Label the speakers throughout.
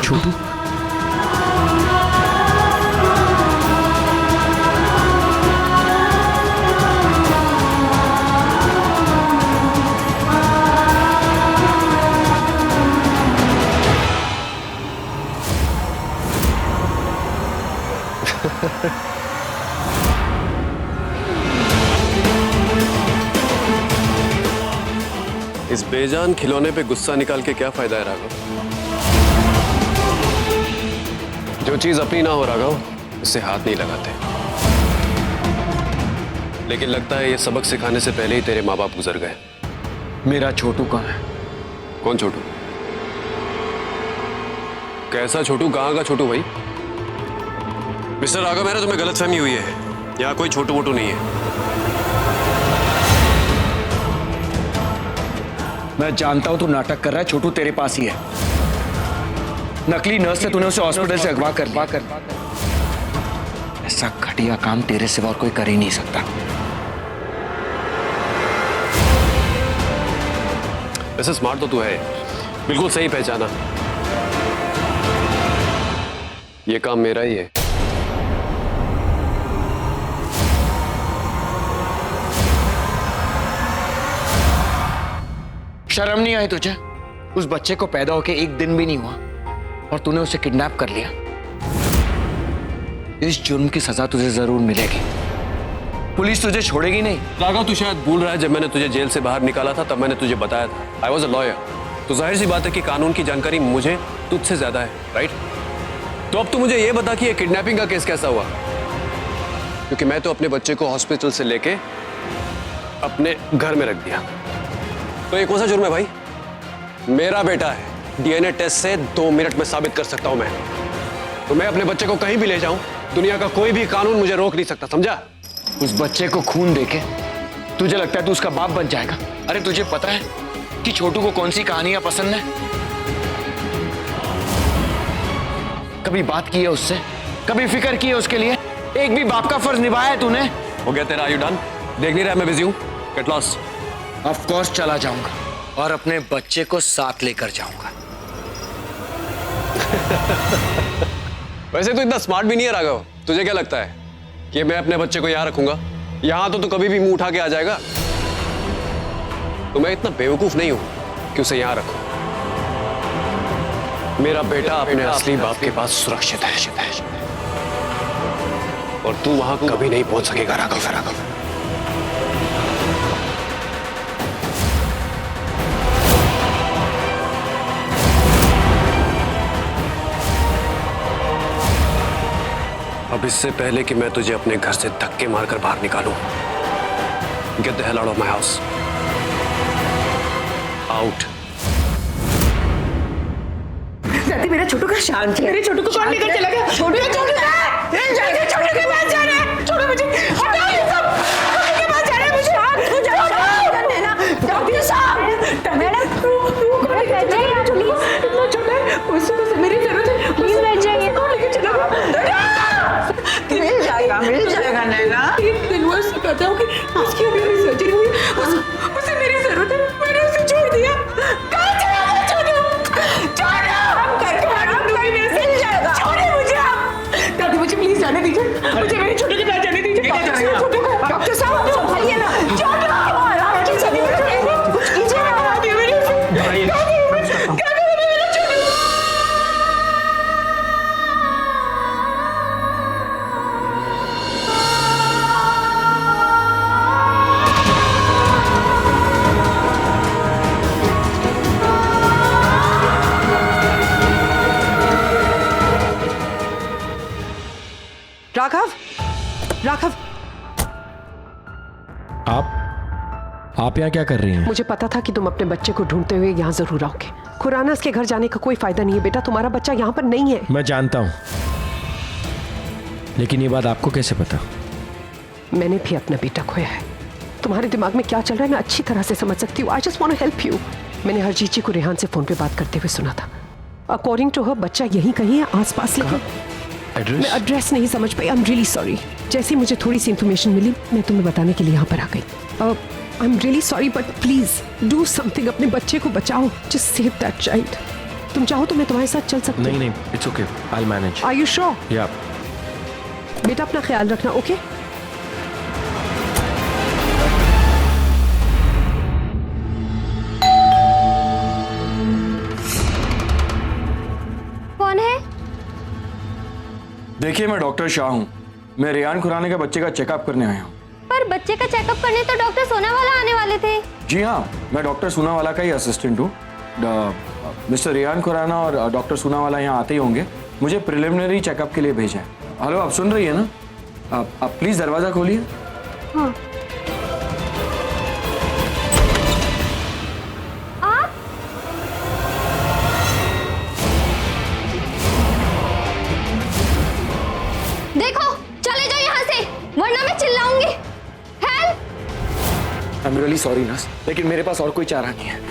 Speaker 1: छोटू।
Speaker 2: इस बेजान खिलौने पे गुस्सा निकाल के क्या फायदा है राघव? जो चीज अपनी ना हो राघव, उससे हाथ नहीं लगाते। लेकिन लगता है ये सबक सिखाने से पहले ही तेरे माँ बाप गुजर गए।
Speaker 1: मेरा छोटू कहाँ है?
Speaker 2: कौन छोटू? कैसा छोटू? कहाँ का छोटू भाई? मिस्टर राघव, मेरा तुम्हें गलतफहमी हुई है। यहाँ कोई छोटू वोटू नहीं है।
Speaker 1: मैं जानता हूं तू नाटक कर रहा है। छोटू तेरे पास ही है। नकली नर्स से तूने उसे हॉस्पिटल से अगवा कर ऐसा घटिया काम तेरे सिवा और कोई कर ही नहीं सकता।
Speaker 2: वैसे स्मार्ट तो तू है, बिल्कुल सही पहचाना। ये काम मेरा ही है।
Speaker 1: शर्म नहीं आई तुझे? उस बच्चे को पैदा होके एक दिन भी नहीं हुआ और तूने उसे किडनैप कर लिया। इस जुर्म की सजा तुझे जरूर मिलेगी। पुलिस तुझे छोड़ेगी नहीं।
Speaker 2: राघव, तू शायद भूल रहा है, जब मैंने तुझे जेल से बाहर निकाला था तब मैंने तुझे बताया था आई वॉज अ लॉयर। तो जाहिर सी बात है कि कानून की जानकारी मुझे तुझसे ज्यादा है, राइट? तो अब तू मुझे ये बता कि ये किडनैपिंग का केस कैसा हुआ? क्योंकि मैं तो अपने बच्चे को हॉस्पिटल से लेके अपने घर में रख दिया। तो ये कौन सा जुर्म है भाई? मेरा बेटा है। डीएनए टेस्ट से 2 मिनट में साबित कर सकता हूं मैं। तो मैं अपने बच्चे को कहीं भी ले जाऊं, दुनिया का कोई भी कानून मुझे रोक नहीं सकता, समझा?
Speaker 1: उस बच्चे को खून देके तुझे लगता है तू उसका बाप बन जाएगा? अरे तुझे पता है कि छोटू को कौन सी कहानियां पसंद है? कभी बात की है उससे? कभी फिक्र की है उसके लिए? एक भी बाप का फर्ज निभाया है तूने?
Speaker 2: हो गया तेरा? You done? देख नहीं रहा मैं बिजी हूं? Get lost.
Speaker 1: ऑफ कोर्स चला जाऊंगा और अपने बच्चे को साथ लेकर जाऊंगा।
Speaker 2: वैसे तो इतना स्मार्ट भी नहीं है राघव। तुझे क्या लगता है कि मैं अपने बच्चे को यहां रखूंगा? यहां तो तू कभी भी मुंह उठा के आ जाएगा। तो मैं इतना बेवकूफ नहीं हूं कि उसे यहां रखूं। मेरा बेटा अपने असली बाप के पास सुरक्षित है और तू वहां कभी नहीं पहुंच सकेगा राघव। अब इससे पहले कि मैं तुझे अपने घर से धक्के मारकर बाहर निकालूं, get the hell out of my house. Out.
Speaker 3: दादी, मेरा छोटू का शांत है। मेरे छोटू को कौन लेकर चला गया? छोटू के पास जा रहे हैं। छोटू मुझे हटाओ, ये सब छोटू के पास जा रहे हैं। मुझे डॉक्टर साहब, मैडम कौन लेकर चला गया? छोटू इतना छोटा है, उससे मेरी जरूरत है। प्लीज बैठ जाइए। कौन लेकर चला गया? मिल जाएगा नैना। 3 दिन हुआ उससे कहता हूँ कि उसकी अभी सर्जरी हुई, उसे मेरी जरूरत है। मैंने उसे छोड़ दिया। कहाँ चला गया छोटू? हम करके मिल जाएगा। छोड़िए मुझे आप। दादी, मुझे प्लीज जाने दीजिए। मुझे मेरे छोटू के पास जाने दीजिए। डॉक्टर साहब संभालिए ना। कुछ कीजिए ना।
Speaker 4: राघव,
Speaker 5: आप यहाँ क्या कर रही हैं?
Speaker 4: मुझे पता था कि तुम अपने बच्चे को ढूंढते हुए यहाँ जरूर आओगे। खुरानास के घर जाने का कोई फायदा नहीं है बेटा, तुम्हारा बच्चा यहाँ पर नहीं है।
Speaker 5: मैं जानता हूँ, लेकिन ये बात आपको कैसे पता?
Speaker 4: मैंने भी अपना बेटा खोया है। तुम्हारे दिमाग में क्या चल रहा है मैं अच्छी तरह से समझ सकती हूँ। I just want to help you. मैंने हरजीत जी को रेहान से फोन पे बात करते हुए सुना था। अकॉर्डिंग टू हर बच्चा यहीं कहीं है आसपास। लेकिन मैं एड्रेस नहीं समझ पाई। I am really sorry. जैसे ही मुझे थोड़ी सी इन्फॉर्मेशन मिली मैं तुम्हें बताने के लिए यहाँ पर आ गई। आई am really sorry but please do something. अपने बच्चे को बचाओ। जस्ट सेव दैट चाइल्ड तुम चाहो तो मैं तुम्हारे साथ चल सकती हूँ।
Speaker 5: नहीं नहीं, it's okay, I will manage.
Speaker 4: Are you sure?
Speaker 5: या
Speaker 4: बेटा अपना ख्याल रखना, ओके?
Speaker 6: कौन है?
Speaker 1: देखिए, मैं डॉक्टर शाह हूँ। मैं रेयान खुराना के बच्चे का चेकअप करने आया हूँ।
Speaker 6: पर बच्चे का चेकअप करने तो डॉक्टर सोनावाला आने वाले थे।
Speaker 1: जी हाँ, मैं डॉक्टर सूनावाला का ही असिस्टेंट हूँ। मिस्टर रेयान खुराना और डॉक्टर सूनावाला यहाँ आते ही होंगे। मुझे प्रिलिमिनरी चेकअप के लिए भेजा है। हेलो, आप सुन रही है ना? आप प्लीज दरवाजा खोलिए।
Speaker 6: हाँ। आप? देखो, चले जाओ यहाँ से, वरना मैं चिल्लाऊंगी। Help!
Speaker 1: I am really sorry nurse, लेकिन मेरे पास और कोई चारा नहीं है।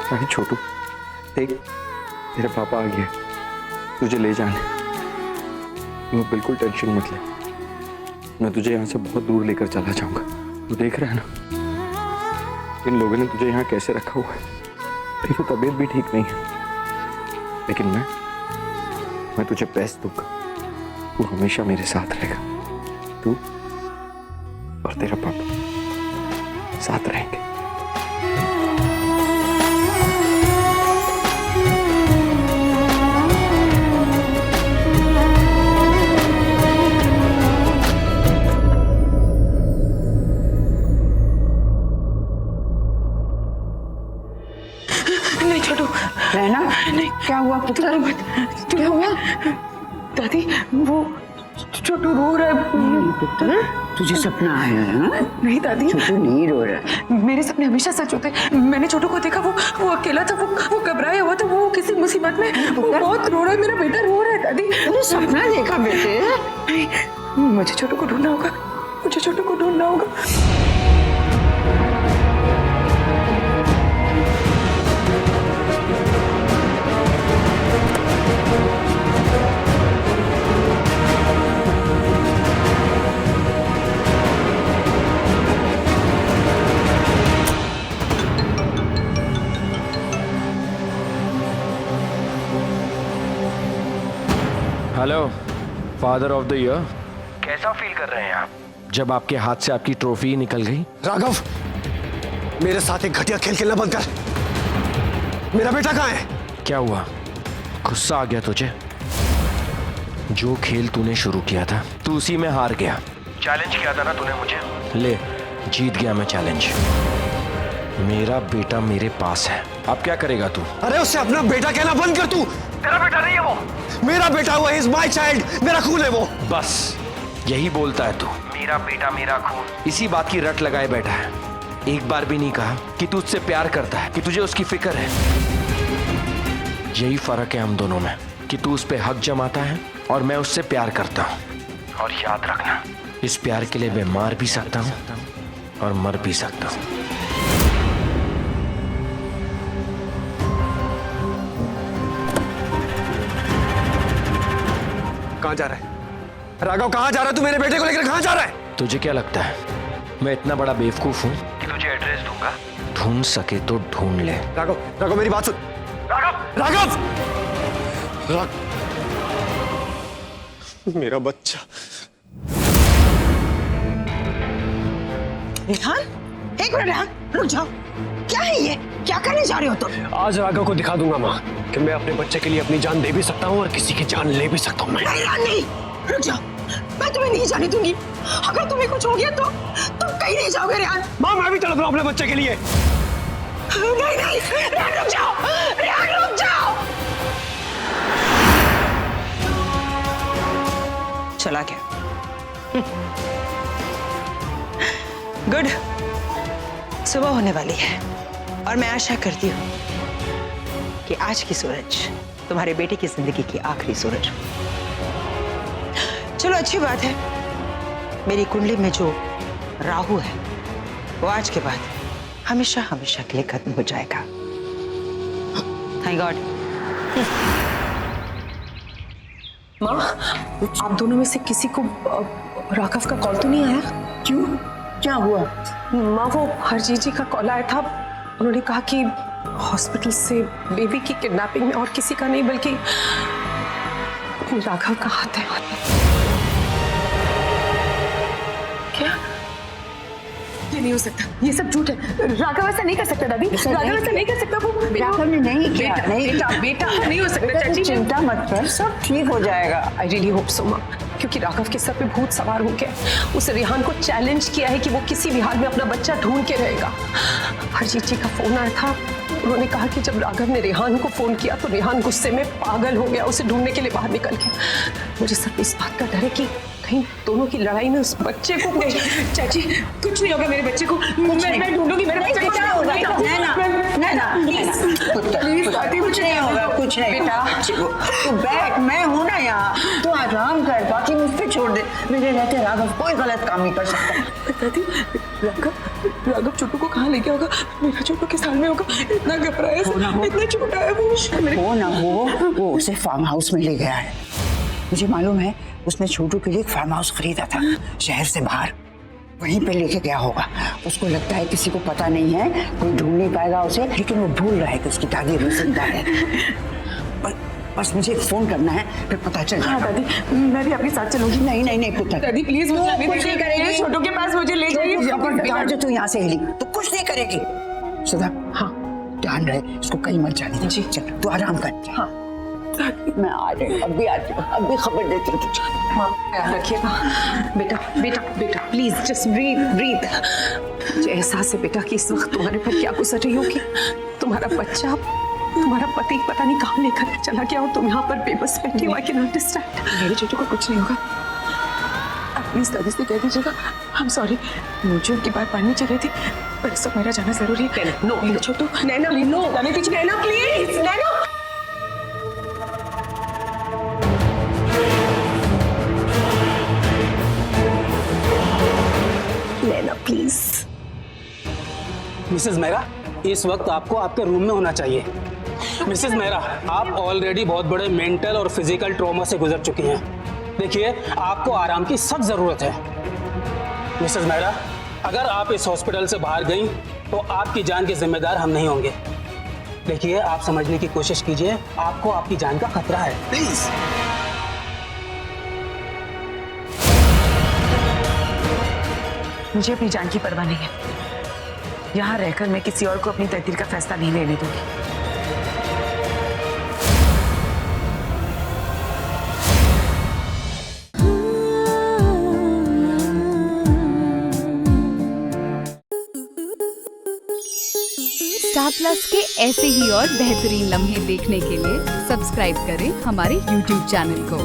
Speaker 1: अरे छोटू, देख, तेरे पापा आ गए, तुझे ले जाने। तू बिल्कुल टेंशन मत ले, मैं तुझे यहाँ से बहुत दूर लेकर चला जाऊंगा। तू देख रहा है ना, इन लोगों ने तुझे यहाँ कैसे रखा हुआ है। तेरी तबीयत भी ठीक नहीं है, लेकिन मैं तुझे बेस्ट दूंगा। तू हमेशा मेरे साथ रहेगा। तू और तेरा पापा साथ रहेंगे।
Speaker 3: नहीं छोटू,
Speaker 7: रहना,
Speaker 3: नहीं।
Speaker 7: क्या हुआ पुत्र?
Speaker 3: क्या हुआ दादी? वो छोटू रो रहा है।
Speaker 7: पुत्र, तुझे सपना आया है? हाँ?
Speaker 3: नहीं दादी,
Speaker 7: छोटू नहीं रो रहा।
Speaker 3: मेरे सपने हमेशा सच होते हैं। मैंने छोटू को देखा, वो अकेला था, वो घबराया हुआ था, वो किसी मुसीबत में, वो बहुत रो रहा है। मेरा बेटा रो रहा है दादी।
Speaker 7: तूने सपना देखा बेटे?
Speaker 3: नहीं, मुझे छोटू को ढूंढना होगा, मुझे छोटू को ढूंढना होगा।
Speaker 5: Hello, father of the year.
Speaker 8: कैसा फील कर रहे हैं आप?
Speaker 5: जब आपके हाथ से आपकी ट्रॉफी ही निकल गई।
Speaker 8: राघव, मेरे साथ एक घटिया खेल खेलना बंद कर। मेरा बेटा कहाँ है?
Speaker 5: क्या हुआ, गुस्सा आ गया तुझे? जो खेल तूने शुरू किया था, तू उसी में हार गया।
Speaker 8: चैलेंज किया था ना तूने मुझे।
Speaker 5: ले, जीत गया मैं चैलेंज। मेरा बेटा मेरे पास है, अब क्या करेगा तू?
Speaker 8: अरे उससे अपना बेटा कहना बंद कर। तू तेरा बेटा नहीं है वो, मेरा बेटा हुआ। इज माई चाइल्ड, मेरा खून है वो।
Speaker 5: बस यही बोलता है तू।
Speaker 8: मेरा बेटा मेरा खून।
Speaker 5: इसी बात की रट लगाए बैठा है। एक बार भी नहीं कहा कि तू उससे प्यार करता है, कि तुझे उसकी फिक्र है। यही फर्क है हम दोनों में, कि तू उस पे हक जमाता है और मैं उससे प्यार करता हूँ।
Speaker 8: और याद रखना,
Speaker 5: इस प्यार के लिए मैं मार भी सकता हूँ और मर भी सकता हूँ।
Speaker 8: कहाँ जा रहा है राघव? कहाँ जा रहा है तू? मेरे बेटे को लेकर कहाँ जा रहा है?
Speaker 5: तुझे क्या लगता है मैं इतना बड़ा बेवकूफ हूँ
Speaker 8: कि तुझे एड्रेस दूंगा?
Speaker 5: ढूंढ सके तो ढूंढ ले।
Speaker 8: राघव, राघव मेरी बात सुन। राघव, राघव, मेरा बच्चा।
Speaker 7: रेहान, एक मिनट रेहान, रुक जाओ। क्या है ये? क्या करने जा रहे हो तुम?
Speaker 2: आज राघव को दिखा दूंगा माँ कि मैं अपने बच्चे के लिए अपनी जान दे भी सकता हूँ और किसी की जान ले भी सकता हूँ। मैं
Speaker 7: नहीं रेहान, नहीं, रुक जाओ। मैं तुम्हें नहीं जाने दूंगी। अगर तुम्हें कुछ हो गया तो तुम कहीं नहीं जाओगे रेहान।
Speaker 2: माँ, मैं भी तड़प रहा हूँ अपने बच्चे के लिए।
Speaker 7: नहीं नहीं रेहान, रुक जाओ। रेहान, रुक जाओ। चला गया। गुड, सुबह होने वाली है और मैं आशा करती हूँ कि आज की सूरज तुम्हारे बेटे की जिंदगी की आखिरी सूरज। चलो अच्छी बात है, मेरी कुंडली में जो राहु है वो आज के बाद हमेशा हमेशा के लिए खत्म हो जाएगा। Thank God.
Speaker 4: माँ, आप दोनों में से किसी को राघव का कॉल तो नहीं आया?
Speaker 7: क्यों, क्या हुआ?
Speaker 4: माँ, वो हरजीत जी का कॉल आया था। उन्होंने कहा कि हॉस्पिटल से बेबी की किडनैपिंग में और किसी का नहीं बल्कि राघव का हाथ है। क्या? ये नहीं हो सकता, ये सब झूठ है। राघव ऐसा नहीं कर सकता दादी, राघव ऐसा नहीं कर सकता। वो
Speaker 7: राघव ने नहीं किया। नहीं
Speaker 4: बेटा नहीं हो सकता चाची।
Speaker 7: चिंता मत कर, सब ठीक हो जाएगा।
Speaker 4: आई रियली होप सो माँ, क्योंकि राघव के सर पे भूत सवार हो गया। उसे रेहान को चैलेंज किया है कि वो किसी भी हाल में अपना बच्चा ढूंढ के रहेगा। हरजीत जी का फोन आया था। उन्होंने कहा कि जब राघव ने रेहान को फोन किया तो रेहान गुस्से में पागल हो गया, उसे ढूंढने के लिए बाहर निकल गया। मुझे सिर्फ इस बात का डर है कि कहीं दोनों की लड़ाई में उस बच्चे को
Speaker 3: चाची कुछ नहीं होगा मेरे बच्चे को। मैं ढूंढूंगी मेरे बच्चे को।
Speaker 7: प्लीज दादी, कुछ नहीं होगा, कुछ नहीं। बेटा तू बैठ, मैं हूँ ना यहाँ, तू आराम कर, बाकी मुझ पे छोड़ दे। मेरे रहते राघव कोई गलत काम नहीं कर सकता।
Speaker 3: दादी, राघव छोटू को कहाँ लेके होगा? मेरा छोटू किस हाल में होगा? इतना घबराया, इतना छोटा है वो
Speaker 7: ना हो, वो उसे फार्म हाउस में ले गया है। मुझे मालूम है उसने छोटू के लिए एक फार्म हाउस खरीदा था शहर से बाहर, वहीं पे लेके गया होगा। उसको लगता है किसी को पता नहीं है, कोई ढूंढ नहीं पाएगा उसे, लेकिन वो भूल रहा है कि उसकी दादी भी जिंदा है। बस मुझे फोन करना है, फिर पता चल जाएगा।
Speaker 3: हाँ दादी, मैं भी आपके साथ चलूंगी।
Speaker 7: नहीं पुत्र,
Speaker 3: दादी प्लीज मुझे कुछ नहीं करेगी। छोटू के पास मुझे ले जाइए।
Speaker 7: जो तू यहाँ से हिली तो कुछ नहीं करेगी। सुधा, हाँ ध्यान रहे, इसको कहीं मत जाने दे। चल तू आराम कर। हाँ मैं आ रही हूँ, अभी आती हूँ, अभी खबर देती हूँ तुझे।
Speaker 4: माँ ख्याल रखिएगा। बेटा बेटा बेटा प्लीज जस्ट ब्रीथ। मुझे एहसास है बेटा कि इस वक्त तुम्हारे पर क्या गुजर रही होगी। तुम्हारा बच्चा, तुम्हारा पति पता नहीं कहाँ लेकर चला गया और तुम यहाँ पर बेबस बैठी हो। I can understand.
Speaker 3: मेरे छोटू को कुछ नहीं होगा। आप प्लीज दादी से कह दीजिएगा आई एम सॉरी, मुझे उनकी बात माननी चाहिए थी, पर इस वक्त मेरा जाना जरूरी है।
Speaker 4: नो
Speaker 3: छोटू,
Speaker 4: नैना नो,
Speaker 3: जाने दीजिए। Naina please, Naina.
Speaker 4: Naina please.
Speaker 9: Mrs Mehra, इस वक्त आपको आपके रूम में होना चाहिए। मिसेस मेहरा, आप ऑलरेडी बहुत बड़े मेंटल और फिजिकल ट्रॉमा से गुजर चुकी हैं। देखिए, आपको आराम की सख्त जरूरत है। मिसेस मेहरा, अगर आप इस हॉस्पिटल से बाहर गई तो आपकी जान के जिम्मेदार हम नहीं होंगे। देखिए, आप समझने की कोशिश कीजिए, आपको आपकी जान का खतरा है। प्लीज।
Speaker 3: मुझे अपनी जान की परवाह नहीं है। यहाँ रहकर मैं किसी और को अपनी तकदीर का फैसला नहीं लेने दूंगी।
Speaker 10: स्टार प्लस के ऐसे ही और बेहतरीन लम्हे देखने के लिए सब्सक्राइब करें हमारे YouTube चैनल को।